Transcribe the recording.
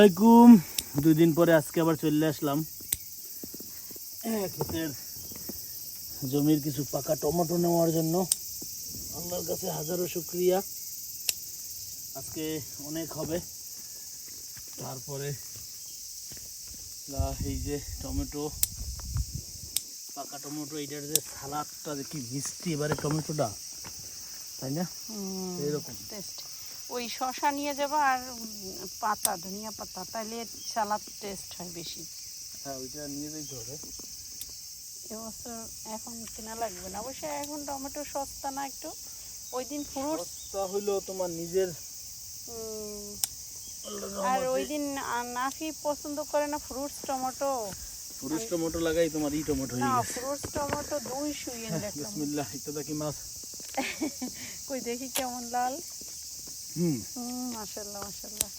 আসসালামাইকুম। 2 দিন পরে আজকে আবার চলে আসলাম ক্ষেতের জমির কিছু পাকা টমেটো নেওয়ার জন্য। আল্লাহর কাছে হাজারো শুকরিয়া, আজকে অনেক হবে। তারপরে এই যে টমেটো, পাকা টমেটো, এইটার যে সালাদটা কি মিষ্টি এবারে টমেটোটা, তাই না? এরকম টেস্ট। ওই শসা নিয়ে যাবো আর পাতা, ধনিয়া পাতা, তাহলে সালাদ টেস্ট হয় বেশি। হ্যাঁ, ওইটা নিয়ে যেতে হবে। এবছর এখন কেনা লাগবে না, অবশ্যই এখন টমেটো সস্তা না একটু। ওই দিন ফ্রুটস সস্তা হইলো তোমার নিজের। আর ওই দিন নাফি পছন্দ করে না ফ্রুটস টমেটো। ফ্রুটস টমেটো লাগাই তোমার ই টমেটো হয়ে না, গেছে। ফ্রুটস টমেটো 2 শুইয়ে দেখলাম। বিসমিল্লাহ, এটা দেখি মাছ। কই দেখি কেমন লাল। হুম, মাশাআল্লাহ মাশাআল্লাহ।